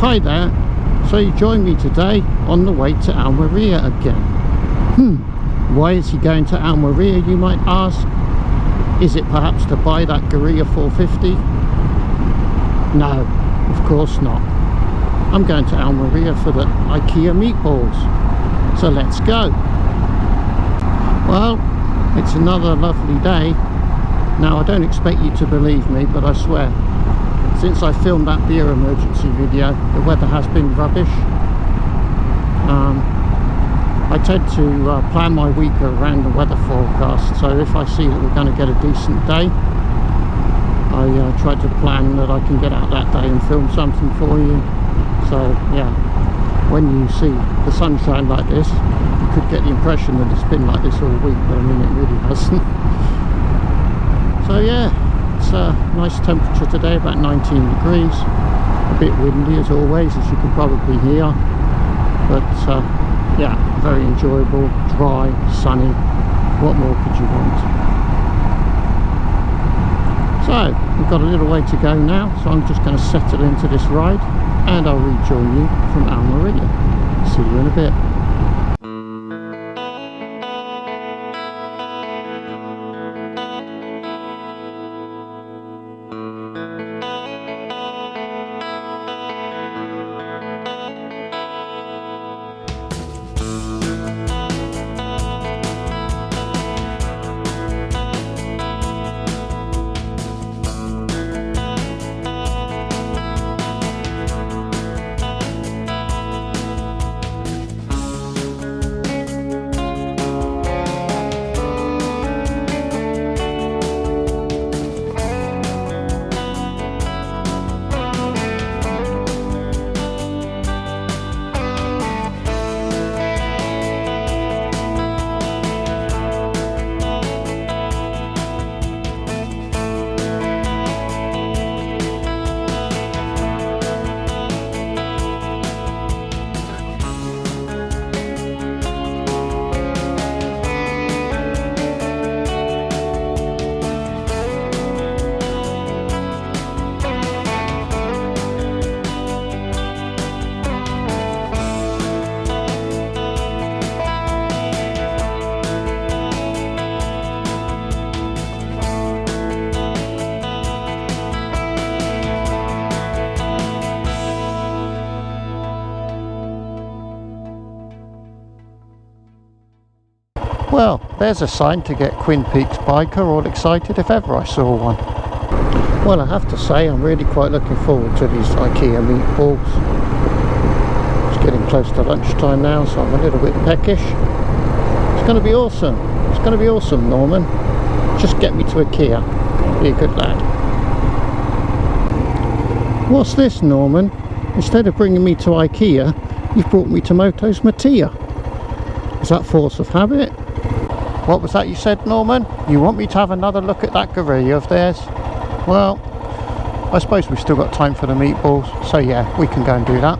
Hi there, so you join me today on the way to Almería again. Why is he going to Almería, you might ask? Is it perhaps to buy that Guerrilla 450? No, of course not. I'm going to Almería for the IKEA meatballs. So let's go. Well, it's another lovely day. Now I don't expect you to believe me, but I swear, since I filmed that beer emergency video, the weather has been rubbish. I tend to plan my week around the weather forecast, so if I see that we're going to get a decent day, I try to plan that I can get out that day and film something for you. So yeah, when you see the sunshine like this, you could get the impression that it's been like this all week, but I mean it really hasn't. So yeah, it's a nice temperature today, about 19 degrees, a bit windy as always, as you can probably hear, but yeah, very enjoyable, dry, sunny. What more could you want? So we've got a little way to go now, so I'm just going to settle into this ride and I'll rejoin you from Almería. See you in a bit. Well, there's a sign to get Quinn Peaks biker all excited if ever I saw one. Well, I have to say I'm really quite looking forward to these IKEA meatballs. It's getting close to lunchtime now, so I'm a little bit peckish. It's going to be awesome. It's going to be awesome, Norman. Just get me to IKEA. Be a good lad. What's this, Norman? Instead of bringing me to IKEA, you've brought me to Motos Matia. Is that force of habit? What was that you said, Norman? You want me to have another look at that Guerrilla of theirs? Well, I suppose we've still got time for the meatballs, so yeah, we can go and do that.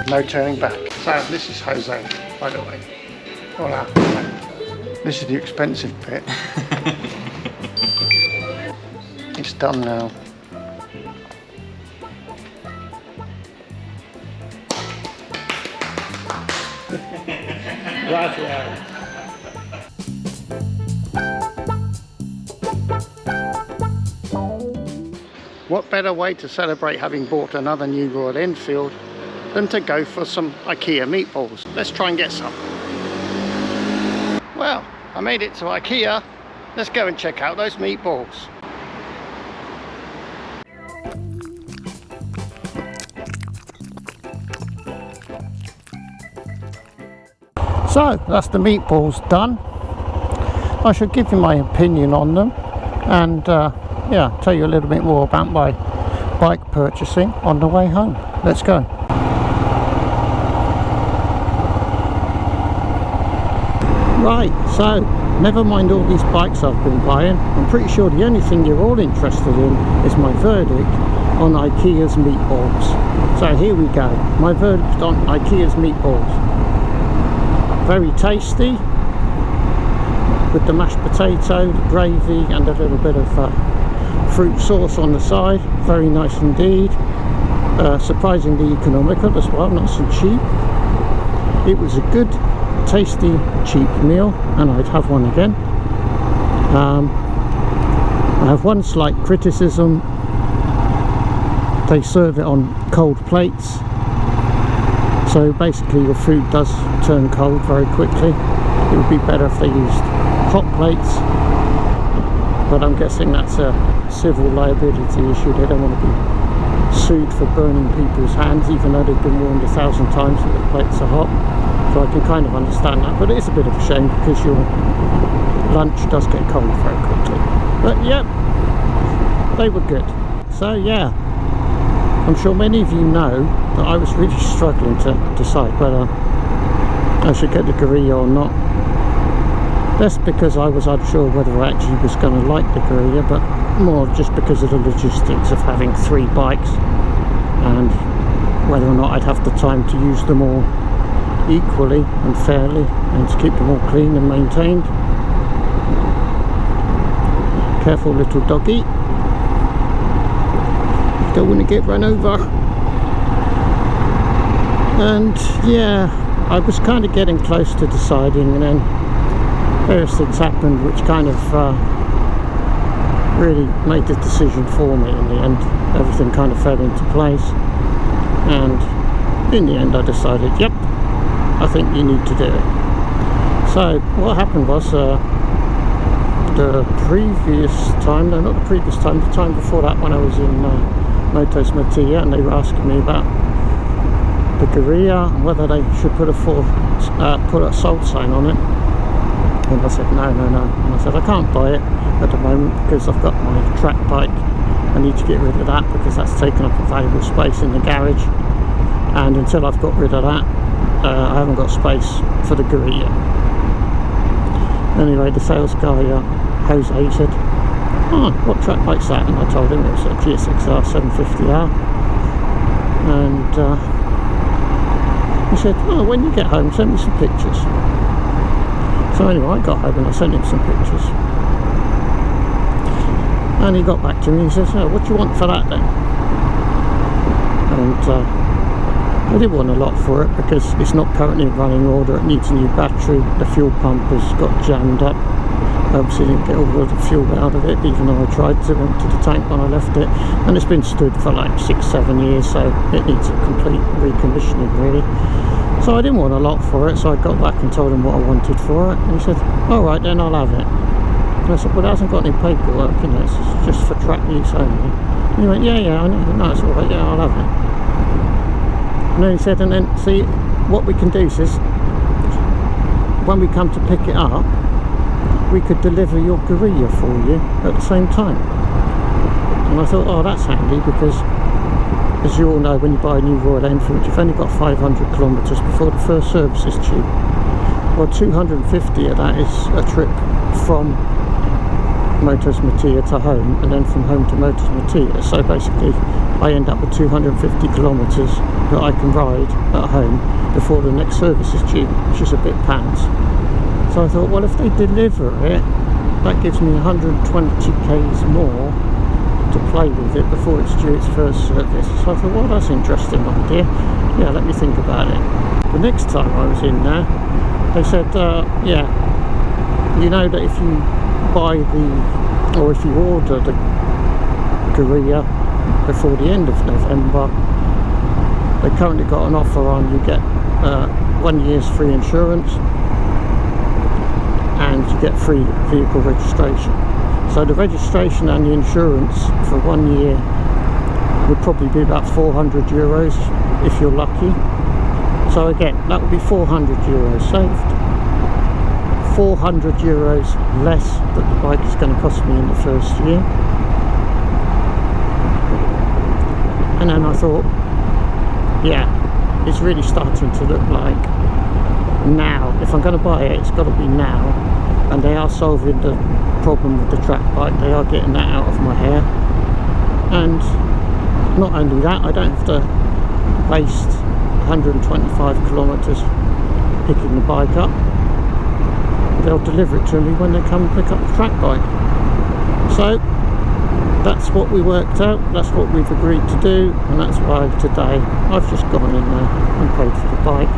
No turning back. So this is Jose, by the way. Hola. This is the expensive bit. It's done now. Right. What better way to celebrate having bought another new Royal Enfield than to go for some IKEA meatballs. Let's try and get some. Well, I made it to IKEA. Let's go and check out those meatballs. So that's the meatballs done. I should give you my opinion on them and yeah, tell you a little bit more about my bike purchasing on the way home. Let's go. Right, so never mind all these bikes I've been buying. I'm pretty sure the only thing you're all interested in is my verdict on IKEA's meatballs. So here we go, my verdict on IKEA's meatballs. Very tasty, with the mashed potato, the gravy and a little bit of fruit sauce on the side. Very nice indeed. Surprisingly economical as well, not so cheap. It was a good, tasty, cheap meal, and I'd have one again. I have one slight criticism. They serve it on cold plates, so basically your food does turn cold very quickly. It would be better if they used hot plates, but I'm guessing that's a civil liability issue. They don't want to be sued for burning people's hands, even though they've been warned 1,000 times that the plates are hot. So I can kind of understand that, but it is a bit of a shame because your lunch does get cold very quickly. But yeah, they were good. So yeah, I'm sure many of you know that I was really struggling to decide whether I should get the Guerrilla or not. That's because I was unsure whether I actually was going to like the Guerrilla, but more just because of the logistics of having 3 bikes and whether or not I'd have the time to use them all equally and fairly and to keep them all clean and maintained. Careful little doggy, you don't want to get run over. And yeah, I was kind of getting close to deciding, and then various things happened which kind of really made the decision for me in the end. Everything kind of fell into place, and in the end I decided, yep, I think you need to do it. So what happened was, the previous time, no, not the previous time, the time before that, when I was in Motos and they were asking me about the Guerrilla and whether they should put a sold sign on it, and I said no, and I said I can't buy it at the moment because I've got my track bike. I need to get rid of that because that's taken up a valuable space in the garage, and until I've got rid of that, I haven't got space for the Guerrilla. Anyway, the sales guy, Jose, he said, oh, what track bike's that? And I told him it was a GSXR 750R. And he said, oh, when you get home, send me some pictures. So anyway, I got home and I sent him some pictures. And he got back to me and he says, oh, what do you want for that then? And I didn't want a lot for it because it's not currently in running order. It needs a new battery. The fuel pump has got jammed up. I obviously didn't get all of the fuel out of it, even though I tried to empty the tank when I left it. And it's been stood for like 6-7 years, so it needs a complete recommissioning really. So I didn't want a lot for it, so I got back and told him what I wanted for it. And he said, alright then, I'll have it. And I said, well, it hasn't got any paperwork in it, it's just for track use only. And he went, yeah, I know, no, it's alright, yeah, I'll have it. And then he said, and then see, what we can do is when we come to pick it up, we could deliver your Guerrilla for you at the same time. And I thought, oh, that's handy, because as you all know, when you buy a new Royal Enfield, you've only got 500 kilometres before the first service is due. Well, 250 of that is a trip from Motos to home, and then from home to Motos. So basically I end up with 250 kilometres that I can ride at home before the next service is due, which is a bit pants. So I thought, well, if they deliver it, that gives me 120 k's more to play with it before it's due its first service. So I thought, well, that's an interesting idea. Yeah, let me think about it. The next time I was in there, they said, yeah, you know that if you buy or if you order the Guerrilla before the end of November, they currently got an offer on, you get 1 year's free insurance and you get free vehicle registration. So the registration and the insurance for 1 year would probably be about 400 euros if you're lucky. So again, that would be 400 euros saved. 400 euros less that the bike is going to cost me in the first year. And then I thought, yeah, it's really starting to look like now, if I'm going to buy it, it's got to be now. And they are solving the problem with the track bike. They are getting that out of my hair. And not only that, I don't have to waste 125 kilometres picking the bike up. They'll deliver it to me when they come and pick up the track bike. So that's what we worked out, that's what we've agreed to do, and that's why today I've just gone in there and paid for the bike,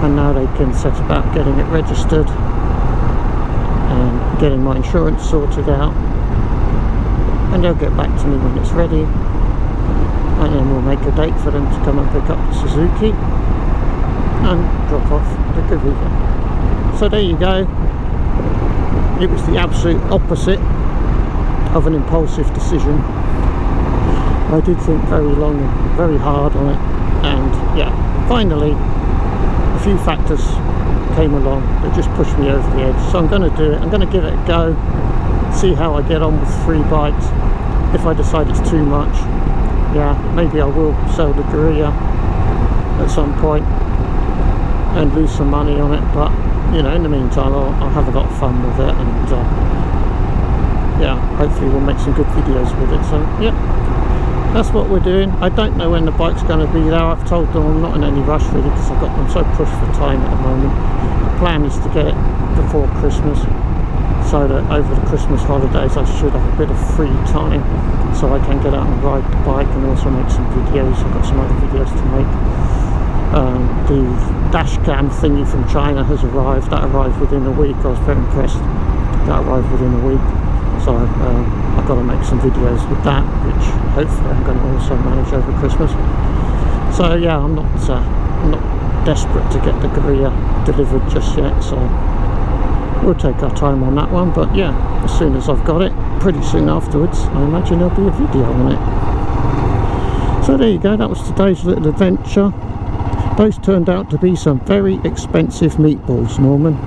and now they can set about getting it registered and getting my insurance sorted out, and they'll get back to me when it's ready, and then we'll make a date for them to come and pick up the Suzuki and drop off the Guerrilla. So there you go. It was the absolute opposite of an impulsive decision. I did think very long and very hard on it, and yeah, finally a few factors came along that just pushed me over the edge. So I'm going to do it. I'm going to give it a go, see how I get on with 3 bikes. If I decide it's too much, yeah, maybe I will sell the Guerrilla at some point and lose some money on it, but you know, in the meantime I'll have a lot of fun with it, and yeah, hopefully we'll make some good videos with it. So yeah, that's what we're doing. I don't know when the bike's going to be there. I've told them I'm not in any rush really, because I'm so pushed for time at the moment. The plan is to get it before Christmas, so that over the Christmas holidays I should have a bit of free time, so I can get out and ride the bike and also make some videos. I've got some other videos to make. The dash cam thingy from China has arrived. That arrived within a week. I was very impressed. That arrived within a week. So I've got to make some videos with that, which hopefully I'm going to also manage over Christmas. So yeah, I'm not desperate to get the Guerrilla delivered just yet, so we'll take our time on that one. But yeah, as soon as I've got it, pretty soon afterwards, I imagine there'll be a video on it. So there you go, that was today's little adventure. Those turned out to be some very expensive meatballs, Norman.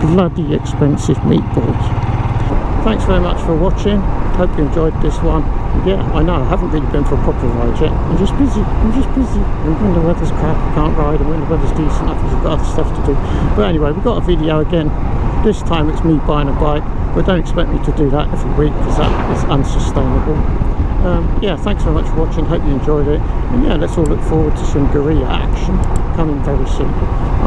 Bloody expensive meatballs. Thanks very much for watching. Hope you enjoyed this one. Yeah, I know, I haven't really been for a proper ride yet. I'm just busy. And when the weather's crap, I can't ride, and when the weather's decent, I've got other stuff to do. But anyway, we've got a video again. This time it's me buying a bike, but don't expect me to do that every week, because that is unsustainable. Yeah, thanks very much for watching. Hope you enjoyed it, and yeah, let's all look forward to some Guerrilla action coming very soon.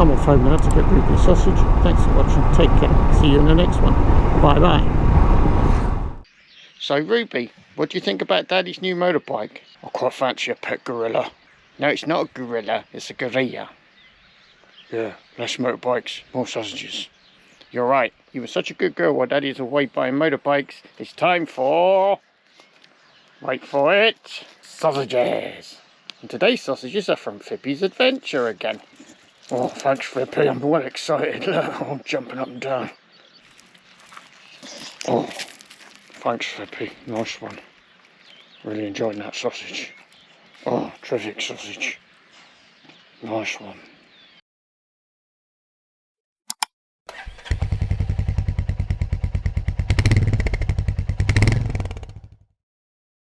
I'm off home now to get Ruby sausage. Thanks for watching. Take care. See you in the next one. Bye bye. So Ruby, what do you think about Daddy's new motorbike? I quite fancy a pet gorilla. No, it's not a gorilla, it's a Guerrilla. Yeah, less motorbikes, more sausages. You're right, you were such a good girl while Daddy's away buying motorbikes. It's time for... wait for it, sausages. And today's sausages are from Fippy's Adventure again. Oh, thanks Fippy, I'm well excited. Look, I'm jumping up and down. Oh, thanks Fippy, nice one. Really enjoying that sausage. Oh, terrific sausage. Nice one.